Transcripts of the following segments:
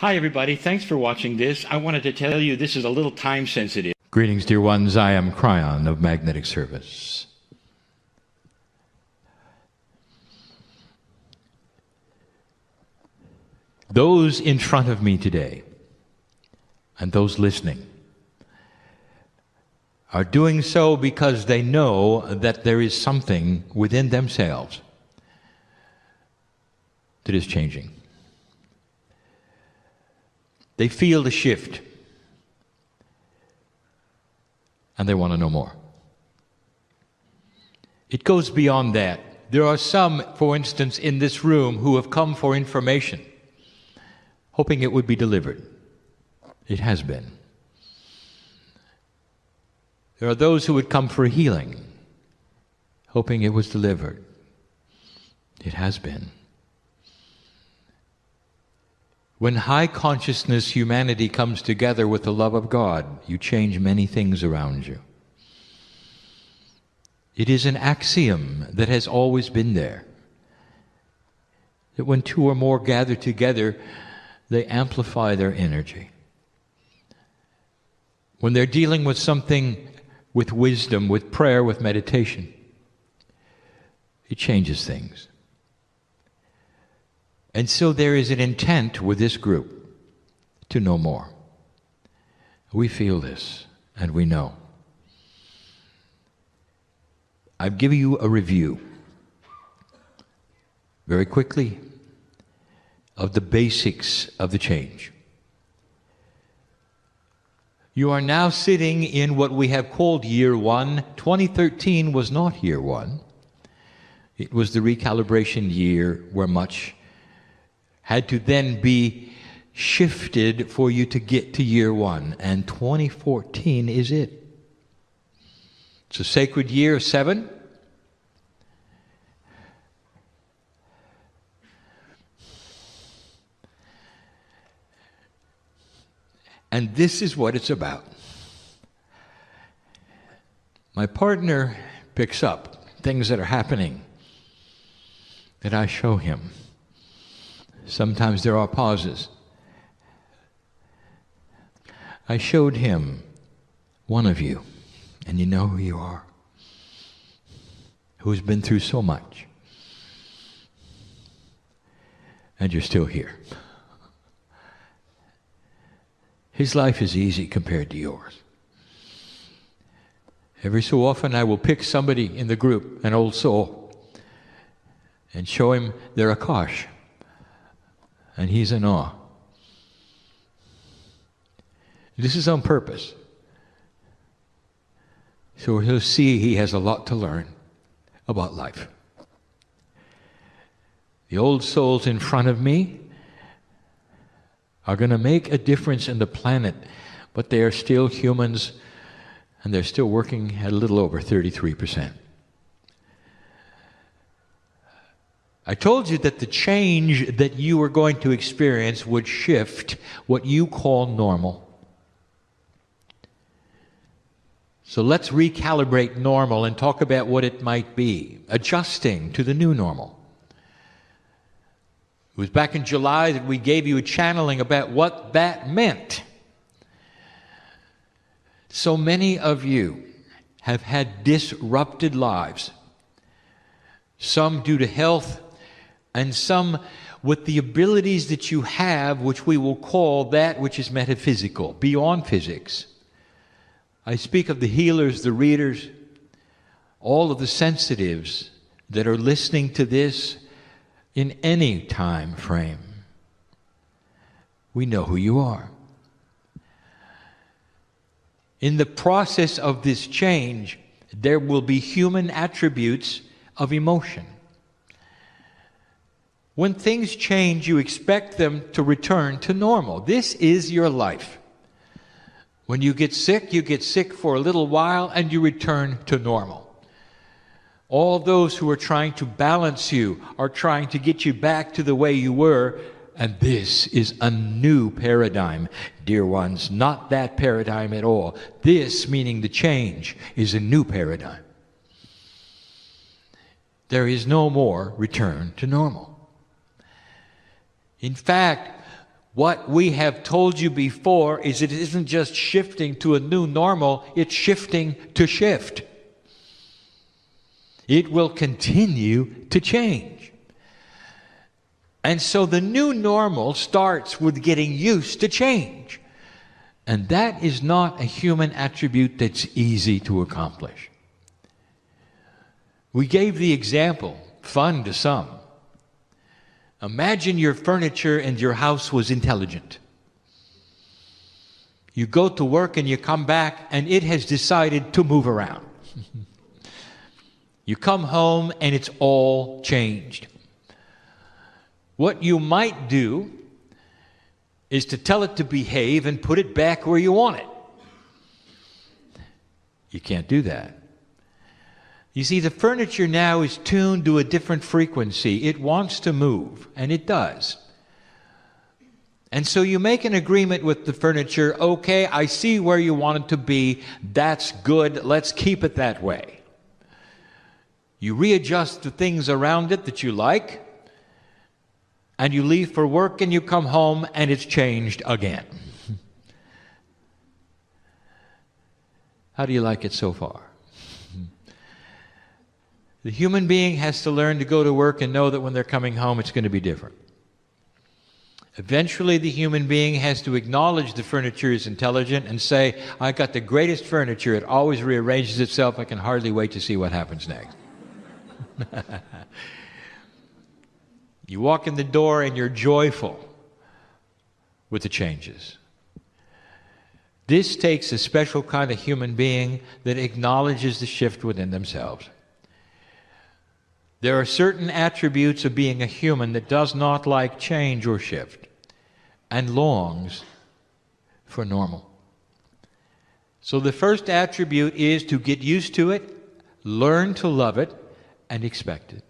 Hi, everybody. Thanks for watching this. I wanted to tell you this is a little time sensitive. Greetings, dear ones. I am Kryon of Magnetic Service. Those in front of me today and those listening are doing so because they know that there is something within themselves that is changing. They feel the shift, and they want to know more. It goes beyond that. There are some, for instance, in this room who have come for information, hoping it would be delivered. It has been. There are those who would come for healing, hoping it was delivered. It has been. When high consciousness humanity comes together with the love of God, you change many things around you. It is an axiom that has always been there, that when two or more gather together, they amplify their energy. When they're dealing with something with wisdom, with prayer, with meditation, it changes things. And so there is an intent with this group to know more. We feel this, and we know. I've given you a review, very quickly, of the basics of the change. You are now sitting in what we have called year one. 2013 was not year one. It was the recalibration year where much had to then be shifted for you to get to year one. And 2014 is it. It's a sacred year, 7. And this is what it's about. My partner picks up things that are happening that I show him. Sometimes there are pauses. I showed him one of you, and you know who you are, who's been through so much, and you're still here. His life is easy compared to yours. Every so often I will pick somebody in the group, an old soul, and show him their Akash. And he's in awe. This is on purpose. So he'll see he has a lot to learn about life. The old souls in front of me are going to make a difference in the planet, but they are still humans, and they're still working at a little over 33%. I told you that the change that you were going to experience would shift what you call normal. So let's recalibrate normal and talk about what it might be, adjusting to the new normal. It was back in July that we gave you a channeling about what that meant. So many of you have had disrupted lives, some due to health, and some with the abilities that you have, which we will call that which is metaphysical, beyond physics. I speak of the healers, the readers, all of the sensitives that are listening to this in any time frame. We know who you are. In the process of this change, there will be human attributes of emotion. When things change, you expect them to return to normal. This is your life. When you get sick for a little while and you return to normal. All those who are trying to balance you are trying to get you back to the way you were, and this is a new paradigm, dear ones, not that paradigm at all. This, meaning the change, is a new paradigm. There is no more return to normal. In fact, What we have told you before is it isn't just shifting to a new normal, it's shifting to shift. It will continue to change. And so the new normal starts with getting used to change. And that is not a human attribute that's easy to accomplish. We gave the example, fun to some. Imagine your furniture and your house was intelligent. You go to work and you come back and it has decided to move around. You come home and it's all changed. What you might do is to tell it to behave and put it back where you want it. You can't do that. You see, the furniture now is tuned to a different frequency. It wants to move, and it does. And so you make an agreement with the furniture. Okay, I see where you want it to be. That's good. Let's keep it that way. You readjust the things around it that you like, and you leave for work and you come home and it's changed again. How do you like it so far? The human being has to learn to go to work and know that when they're coming home it's going to be different. Eventually the human being has to acknowledge the furniture is intelligent and say, I got the greatest furniture, it always rearranges itself, I can hardly wait to see what happens next. You walk in the door and you're joyful with the changes. This takes a special kind of human being that acknowledges the shift within themselves. There are certain attributes of being a human that does not like change or shift and longs for normal. So the first attribute is to get used to it, learn to love it, and expect it.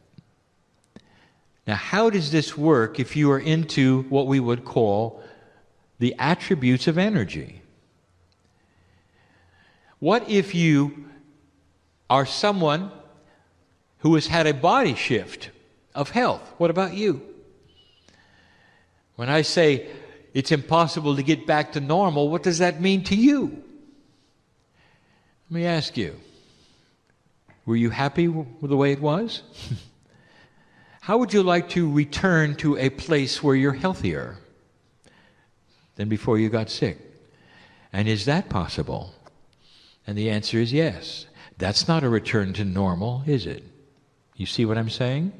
Now, how does this work if you are into what we would call the attributes of energy? What if you are someone who has had a body shift of health? What about you? When I say it's impossible to get back to normal, what does that mean to you? Let me ask you, were you happy with the way it was? How would you like to return to a place where you're healthier than before you got sick? And is that possible? And the answer is yes. That's not a return to normal, is it? You see what I'm saying?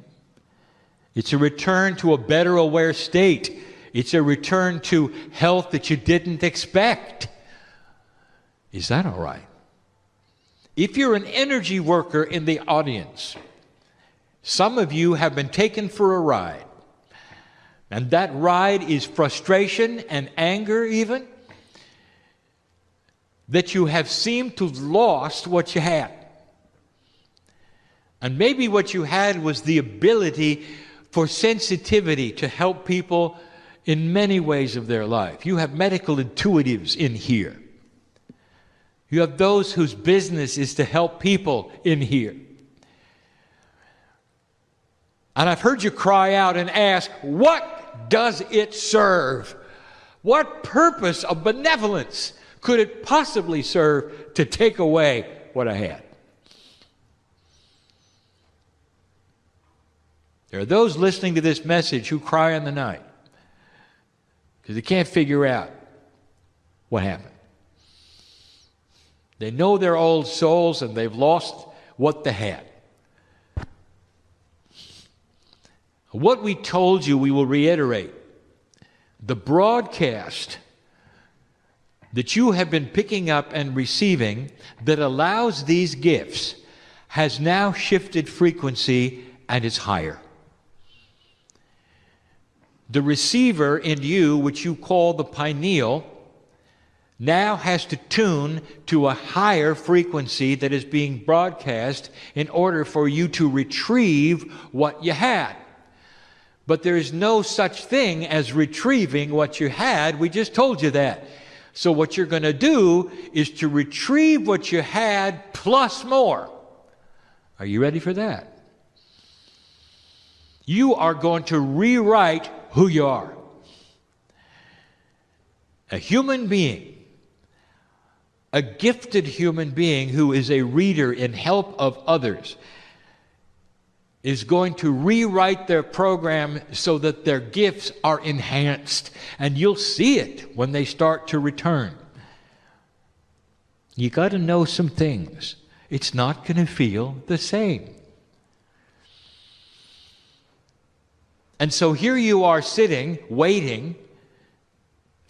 It's a return to a better aware state. It's a return to health that you didn't expect. Is that all right? If you're an energy worker in the audience, some of you have been taken for a ride. And that ride is frustration and anger even, that you have seemed to have lost what you had. And maybe what you had was the ability for sensitivity to help people in many ways of their life. You have medical intuitives in here. You have those whose business is to help people in here. And I've heard you cry out and ask, what does it serve? What purpose of benevolence could it possibly serve to take away what I had? There are those listening to this message who cry in the night because they can't figure out what happened. They know they're old souls and they've lost what they had. What we told you, we will reiterate. The broadcast that you have been picking up and receiving that allows these gifts has now shifted frequency and is higher. The receiver in you, which you call the pineal, now has to tune to a higher frequency that is being broadcast in order for you to retrieve what you had. But there is no such thing as retrieving what you had. We just told you that. So what you're going to do is to retrieve what you had plus more. Are you ready for that? You are going to rewrite who you are. A human being, a gifted human being who is a reader in help of others, is going to rewrite their program so that their gifts are enhanced. And you'll see it when they start to return. You got to know some things. It's not going to feel the same. And so here you are sitting, waiting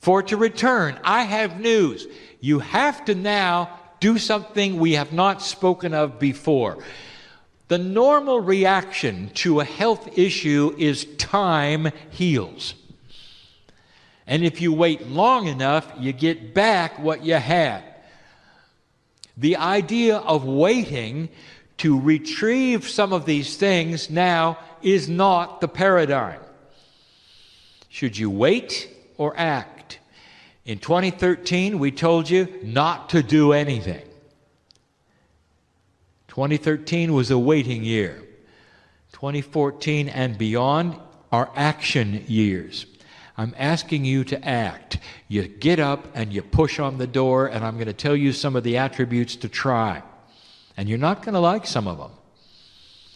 for it to return. I have news. You have to now do something we have not spoken of before. The normal reaction to a health issue is time heals. And if you wait long enough, you get back what you had. The idea of waiting to retrieve some of these things now is not the paradigm. Should you wait or act? In 2013, we told you not to do anything. 2013 was a waiting year. 2014 and beyond are action years. I'm asking you to act. You get up and you push on the door, and I'm going to tell you some of the attributes to try. And you're not going to like some of them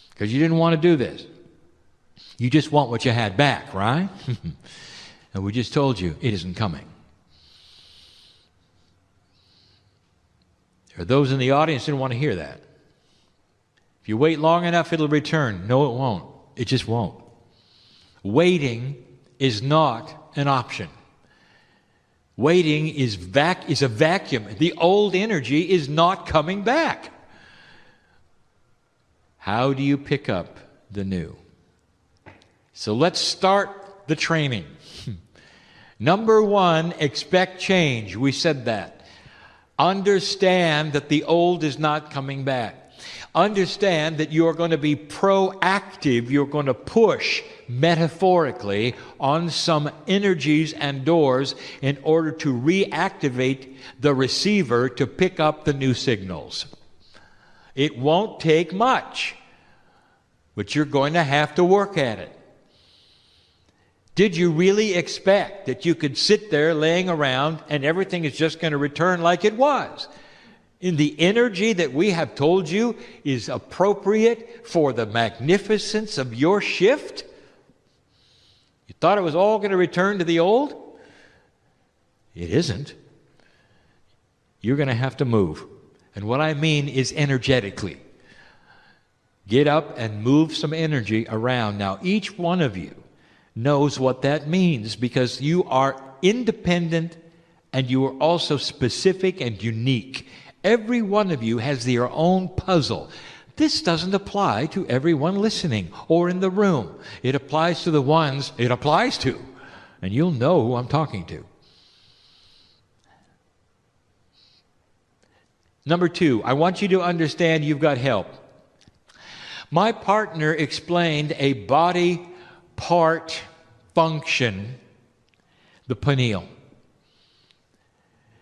because you didn't want to do this. You just want what you had back, right? And we just told you it isn't coming. There are those in the audience who didn't want to hear that. If you wait long enough, it'll return. No, it won't. It just won't. Waiting is not an option. Waiting is a vacuum. The old energy is not coming back. How do you pick up the new? So let's start the training. Number one, expect change. We said that. Understand that the old is not coming back. Understand that you're going to be proactive. You're going to push, metaphorically, on some energies and doors in order to reactivate the receiver to pick up the new signals. It won't take much, but you're going to have to work at it. Did you really expect that you could sit there laying around and everything is just going to return like it was? In the energy that we have told you is appropriate for the magnificence of your shift? You thought it was all going to return to the old? It isn't. You're going to have to move. And what I mean is energetically. Get up and move some energy around. Now, each one of you knows what that means because you are independent and you are also specific and unique. Every one of you has their own puzzle. This doesn't apply to everyone listening or in the room. It applies to the ones it applies to. And you'll know who I'm talking to. Number two, I want you to understand you've got help. My partner explained a body part function, the pineal.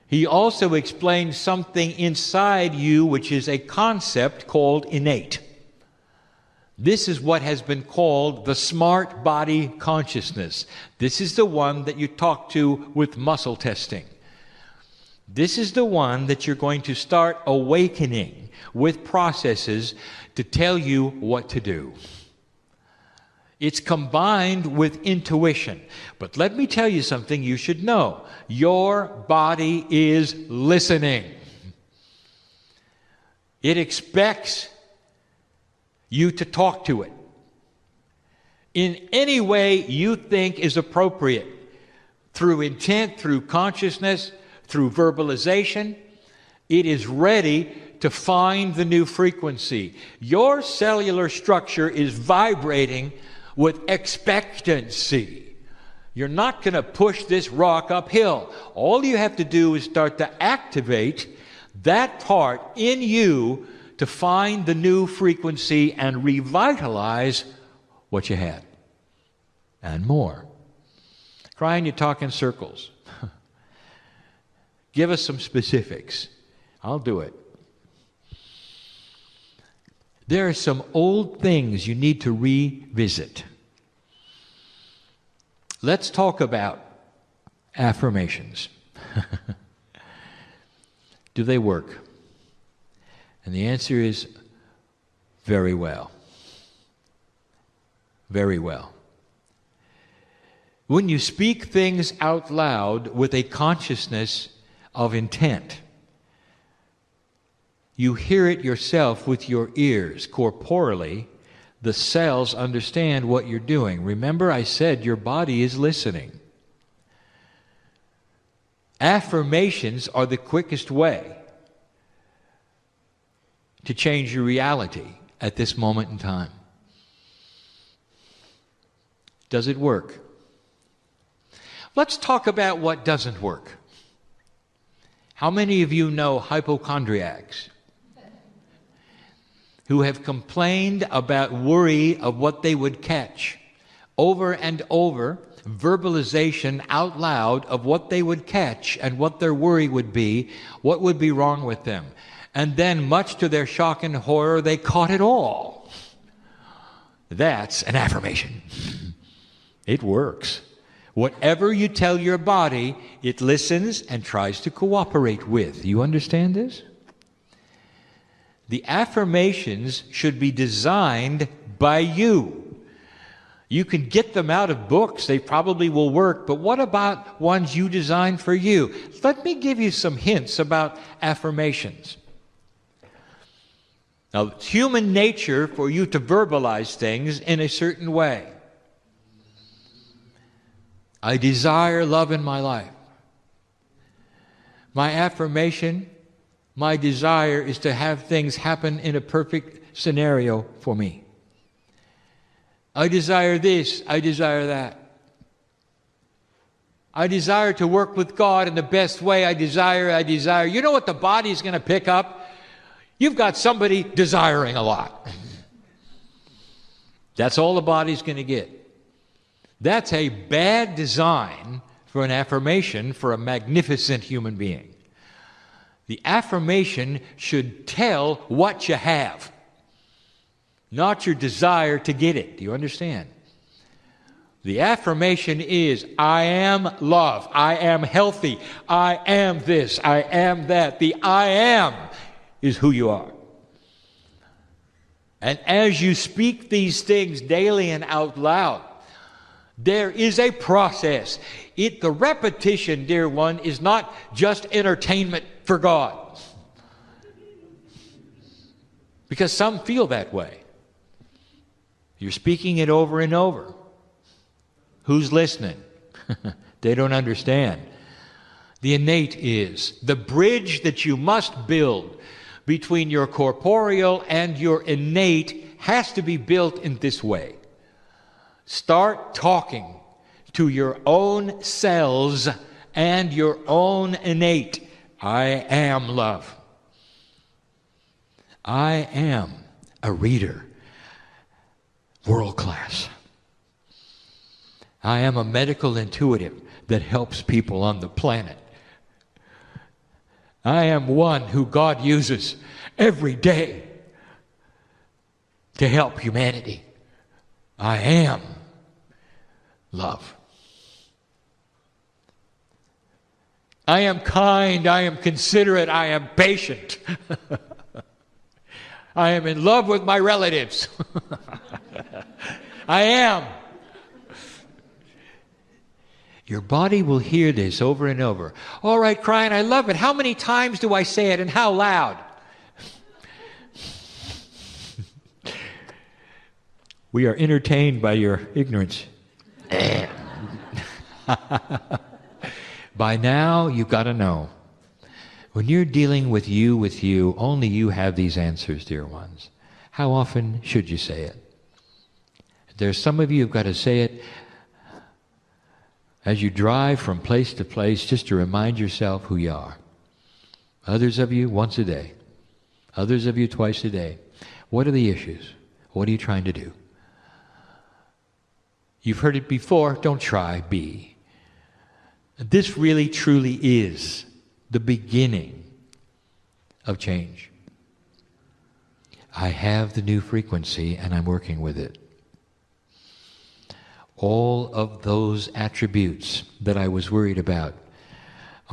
He also explained something inside you, which is a concept called innate. This is what has been called the smart body consciousness. This is the one that you talk to with muscle testing. This is the one that you're going to start awakening with processes to tell you what to do. It's combined with intuition. But let me tell you something you should know. Your body is listening. It expects you to talk to it in any way you think is appropriate, through intent, through consciousness, through verbalization. It is ready to find the new frequency. Your cellular structure is vibrating with expectancy. You're not going to push this rock uphill. All you have to do is start to activate that part in you to find the new frequency and revitalize what you had. And more. Kryon, you talk in circles. Give us some specifics. I'll do it. There are some old things you need to revisit. Let's talk about affirmations. Do they work? And the answer is very well. Very well. When you speak things out loud with a consciousness of intent, you hear it yourself with your ears, corporally. The cells understand what you're doing. Remember, I said your body is listening. Affirmations are the quickest way to change your reality at this moment in time. Does it work? Let's talk about what doesn't work. How many of you know hypochondriacs who have complained about worry of what they would catch? Over and over, verbalization out loud of what they would catch and what their worry would be, what would be wrong with them. And then, much to their shock and horror, they caught it all. That's an affirmation. It works. Whatever you tell your body, it listens and tries to cooperate with. You understand this? The affirmations should be designed by you. You can get them out of books. They probably will work. But what about ones you design for you? Let me give you some hints about affirmations. Now, it's human nature for you to verbalize things in a certain way. I desire love in my life. My affirmation, my desire is to have things happen in a perfect scenario for me. I desire this, I desire that. I desire to work with God in the best way. I desire. You know what the body is going to pick up? You've got somebody desiring a lot. That's all the body's going to get. That's a bad design for an affirmation for a magnificent human being. The affirmation should tell what you have, not your desire to get it. Do you understand? The affirmation is, I am love, I am healthy, I am this, I am that. The I am is who you are. And as you speak these things daily and out loud, there is a process. The repetition, dear one, is not just entertainment for God. Because some feel that way. You're speaking it over and over. Who's listening? They don't understand. The innate is the bridge that you must build between your corporeal and your innate has to be built in this way. Start talking to your own cells and your own innate. I am love. I am a reader. World class. I am a medical intuitive that helps people on the planet. I am one who God uses every day to help humanity. I am love. I am kind, I am considerate, I am patient. I am in love with my relatives. I am. Your body will hear this over and over. All right, Kryon, I love it. How many times do I say it and how loud? We are entertained by your ignorance. By now, you've got to know. When you're dealing with you, only you have these answers, dear ones. How often should you say it? There's some of you who've got to say it as you drive from place to place, just to remind yourself who you are. Others of you, once a day. Others of you, twice a day. What are the issues? What are you trying to do? You've heard it before. Don't try. Be. This really, truly is the beginning of change. I have the new frequency and I'm working with it. All of those attributes that I was worried about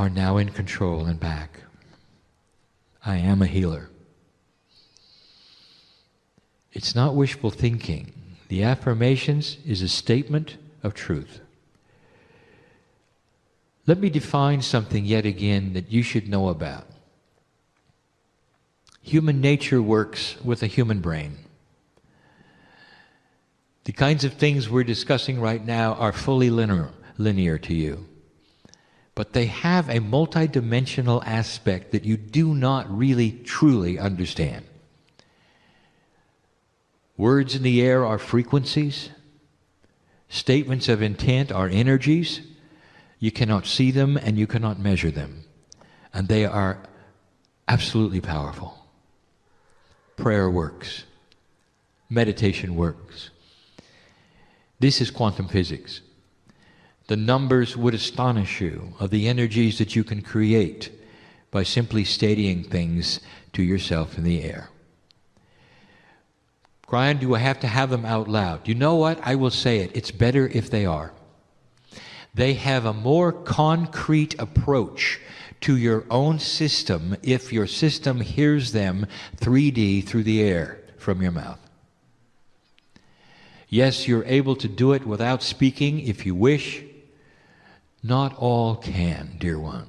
are now in control and back. I am a healer. It's not wishful thinking. The affirmations is a statement of truth. Let me define something yet again that you should know about. Human nature works with a human brain. The kinds of things we're discussing right now are fully linear to you. But they have a multidimensional aspect that you do not really truly understand. Words in the air are frequencies. Statements of intent are energies. You cannot see them and you cannot measure them. And they are absolutely powerful. Prayer works. Meditation works. This is quantum physics. The numbers would astonish you of the energies that you can create by simply stating things to yourself in the air. Kryon, do I have to have them out loud? You know what? I will say it. It's better if they are. They have a more concrete approach to your own system if your system hears them 3D through the air from your mouth. Yes, you're able to do it without speaking if you wish. Not all can, dear one.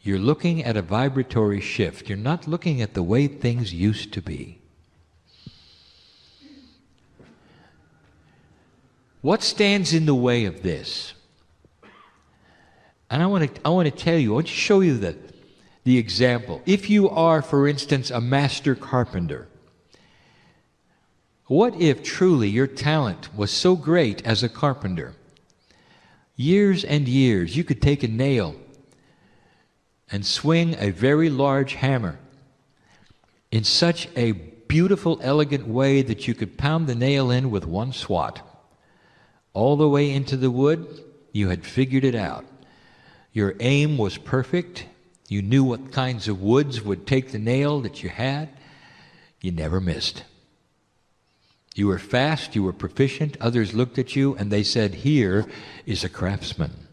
You're looking at a vibratory shift. You're not looking at the way things used to be. What stands in the way of this? And I want to tell you, I want to show you the example. If you are, for instance, a master carpenter, what if truly your talent was so great as a carpenter? Years and years, you could take a nail and swing a very large hammer in such a beautiful, elegant way that you could pound the nail in with one swat. All the way into the wood, you had figured it out. Your aim was perfect. You knew what kinds of woods would take the nail that you had. You never missed. You were fast, you were proficient. Others looked at you and they said, here is a craftsman.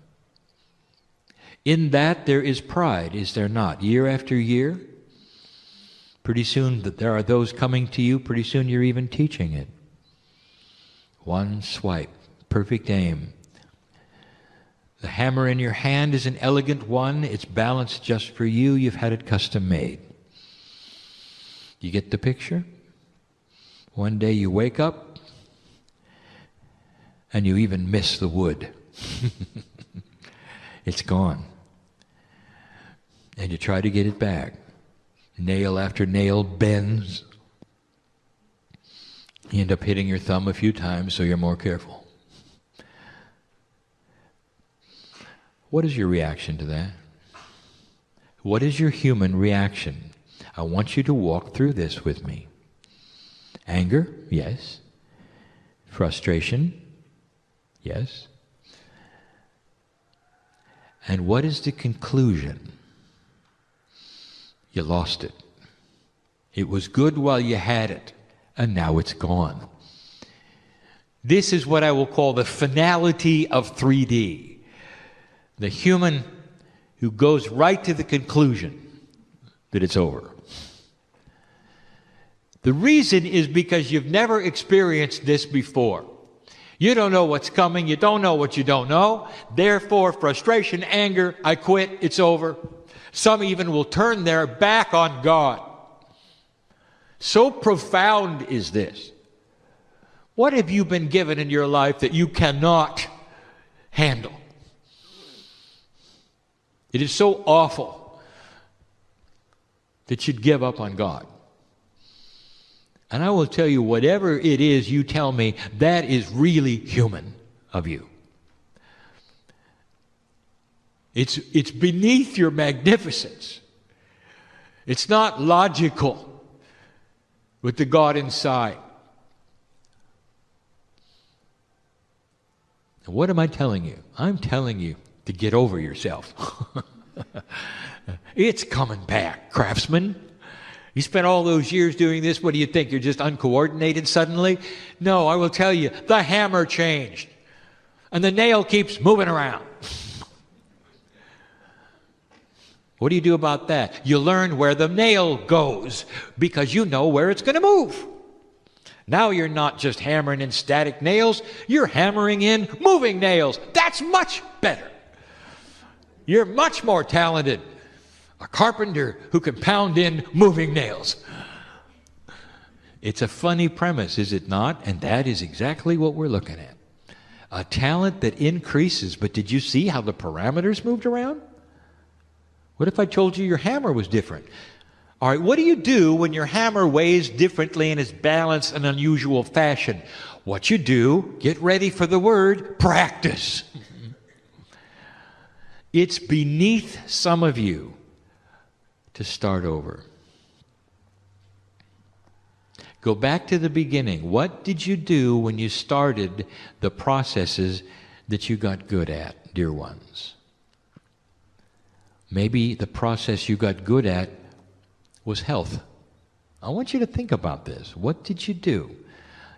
In that there is pride, is there not? Year after year, pretty soon that there are those coming to you, pretty soon you're even teaching it. One swipe. Perfect aim. The hammer in your hand is an elegant one. It's balanced just for you. You've had it custom made. You get the picture? One day you wake up and you even miss the wood. It's gone. And you try to get it back. Nail after nail bends. You end up hitting your thumb a few times, so you're more careful. What is your reaction to that? What is your human reaction? I want you to walk through this with me. Anger? Yes. Frustration? Yes. And what is the conclusion? You lost it. It was good while you had it, and now it's gone. This is what I will call the finality of 3D. The human who goes right to the conclusion that it's over. The reason is because you've never experienced this before. You don't know what's coming. You don't know what you don't know. Therefore, frustration, anger, I quit, it's over. Some even will turn their back on God. So profound is this. What have you been given in your life that you cannot handle? It is so awful that you'd give up on God. And I will tell you, whatever it is you tell me, that is really human of you. It's beneath your magnificence. It's not logical with the God inside. And what am I telling you? I'm telling you to get over yourself. It's coming back, craftsman. You spent all those years doing this. What do you think? You're just uncoordinated suddenly? No, I will tell you, the hammer changed. And the nail keeps moving around. What do you do about that? You learn where the nail goes because you know where it's going to move. Now you're not just hammering in static nails, you're hammering in moving nails. That's much better. You're much more talented. A carpenter who can pound in moving nails. It's a funny premise, is it not? And that is exactly what we're looking at. A talent that increases, but did you see how the parameters moved around? What if I told you your hammer was different? All right, what do you do when your hammer weighs differently and is balanced in an unusual fashion? What you do, get ready for the word, practice. It's beneath some of you to start over. Go back to the beginning. What did you do when you started the processes that you got good at, dear ones? Maybe the process you got good at was health. I want you to think about this. What did you do?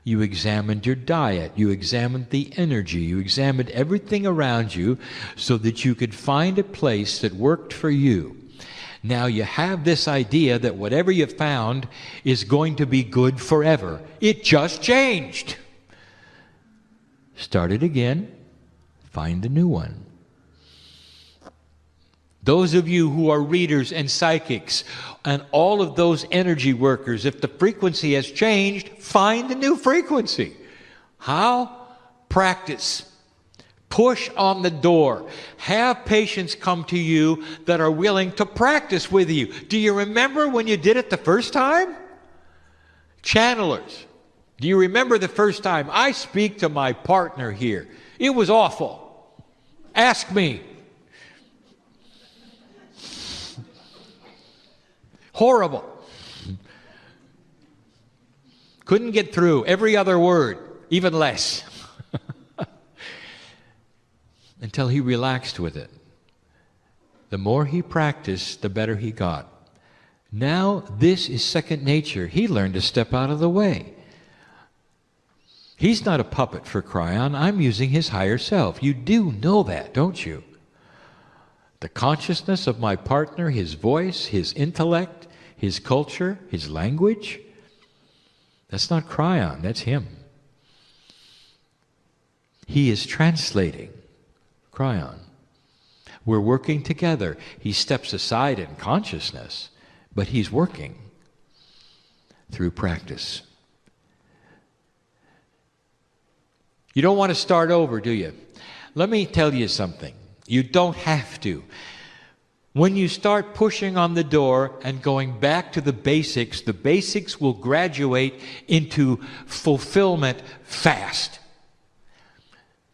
You examined your diet. You examined the energy. You examined everything around you so that you could find a place that worked for you. Now you have this idea that whatever you found is going to be good forever. It just changed. Start it again. Find a new one. Those of you who are readers and psychics and all of those energy workers, if the frequency has changed, find a new frequency. How? Practice. Push on the door. Have patients come to you that are willing to practice with you. Do you remember when you did it the first time? Channelers. Do you remember the first time? I speak to my partner here. It was awful. Ask me. Horrible. Couldn't get through every other word, even less. Until he relaxed with it. The more he practiced, the better he got. Now this is second nature. He learned to step out of the way. He's not a puppet for Kryon. I'm using his higher self. You do know that, don't you? The consciousness of my partner, his voice, his intellect, his culture, his language, that's not Kryon, that's him. He is translating Kryon. We're working together. He steps aside in consciousness, but he's working through practice. You don't want to start over, do you? Let me tell you something. You don't have to. When you start pushing on the door and going back to the basics will graduate into fulfillment fast.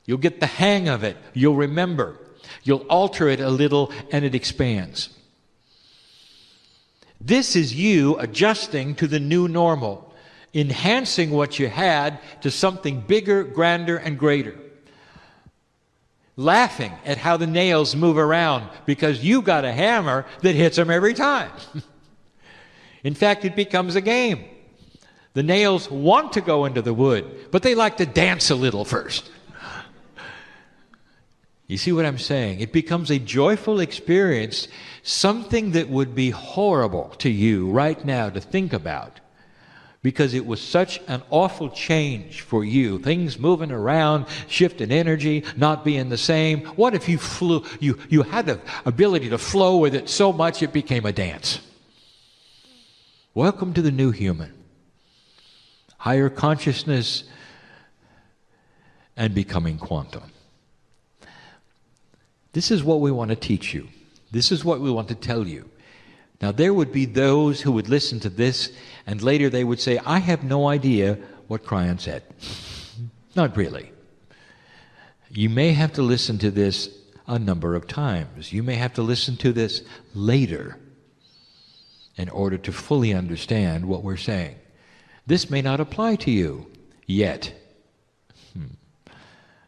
You'll get the hang of it. You'll remember. You'll alter it a little and it expands. This is you adjusting to the new normal, enhancing what you had to something bigger, grander, and greater. Laughing at how the nails move around because you got a hammer that hits them every time. In fact, it becomes a game. The nails want to go into the wood, but they like to dance a little first. You see what I'm saying? It becomes a joyful experience, something that would be horrible to you right now to think about, because it was such an awful change for you. Things moving around, shifting energy, not being the same. What if you flew, you had the ability to flow with it so much it became a dance? Welcome to the new human. Higher consciousness and becoming quantum. This is what we want to teach you. This is what we want to tell you. Now, there would be those who would listen to this, and later they would say, I have no idea what Kryon said. Not really. You may have to listen to this a number of times. You may have to listen to this later in order to fully understand what we're saying. This may not apply to you yet.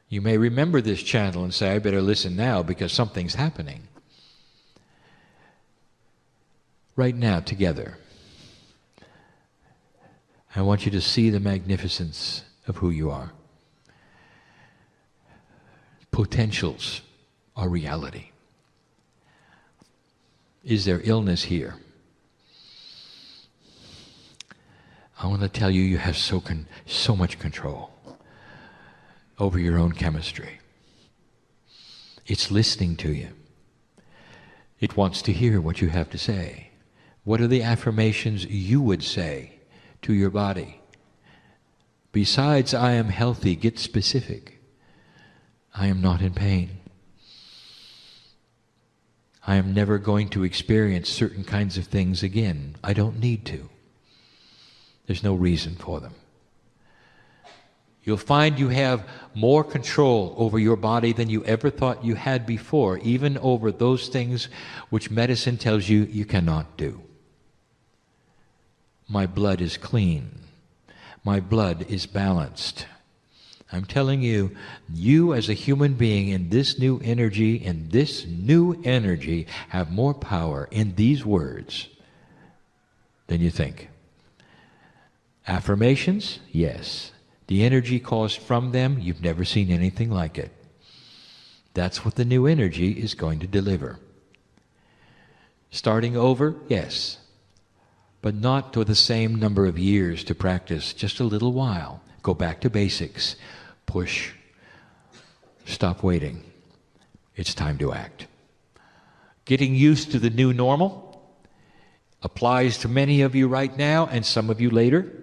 You may remember this channel and say, I better listen now because something's happening. Right now, together, I want you to see the magnificence of who you are. Potentials are reality. Is there illness here? I want to tell you, you have so much control over your own chemistry. It's listening to you. It wants to hear what you have to say. What are the affirmations you would say to your body? Besides, I am healthy, get specific. I am not in pain. I am never going to experience certain kinds of things again. I don't need to. There's no reason for them. You'll find you have more control over your body than you ever thought you had before, even over those things which medicine tells you you cannot do. My blood is clean. My blood is balanced. I'm telling you, you as a human being in this new energy, have more power in these words than you think. Affirmations? Yes. The energy caused from them, you've never seen anything like it. That's what the new energy is going to deliver. Starting over? Yes. But not to the same number of years to practice, just a little while. Go back to basics. Push. Stop waiting. It's time to act. Getting used to the new normal applies to many of you right now and some of you later.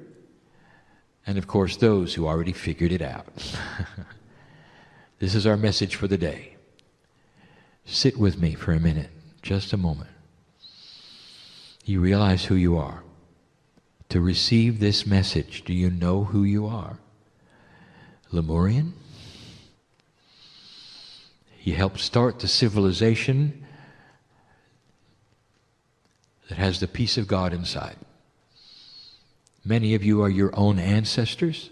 And of course, those who already figured it out. This is our message for the day. Sit with me for a minute, just a moment. You realize who you are. To receive this message, do you know who you are? Lemurian? He helped start the civilization that has the peace of God inside. Many of you are your own ancestors.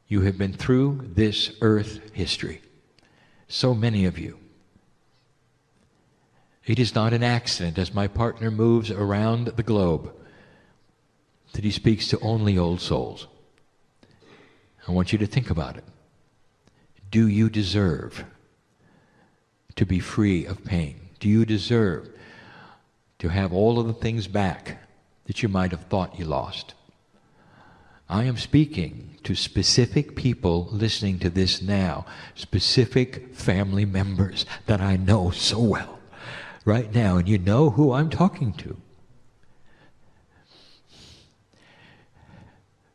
You have been through this earth history. So many of you. It is not an accident as my partner moves around the globe that he speaks to only old souls. I want you to think about it. Do you deserve to be free of pain? Do you deserve to have all of the things back that you might have thought you lost? I am speaking to specific people listening to this now, specific family members that I know so well right now, and you know who I'm talking to.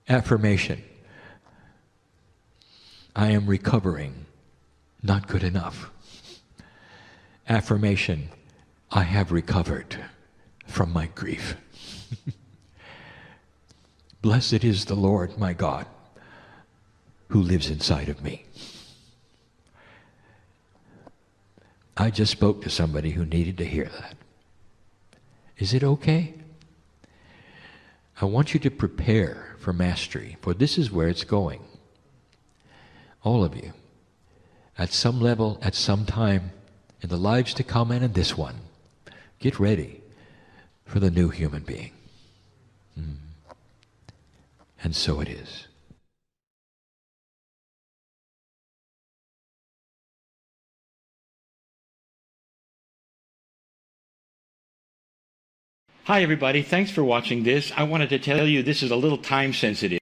Affirmation. I am recovering, not good enough. Affirmation. I have recovered from my grief. Blessed is the Lord my God who lives inside of me. I just spoke to somebody who needed to hear that. Is it okay? I want you to prepare for mastery, for this is where it's going. All of you, at some level, at some time, in the lives to come and in this one, get ready for the new human being. And so it is. Hi everybody, thanks for watching this. I wanted to tell you this is a little time sensitive.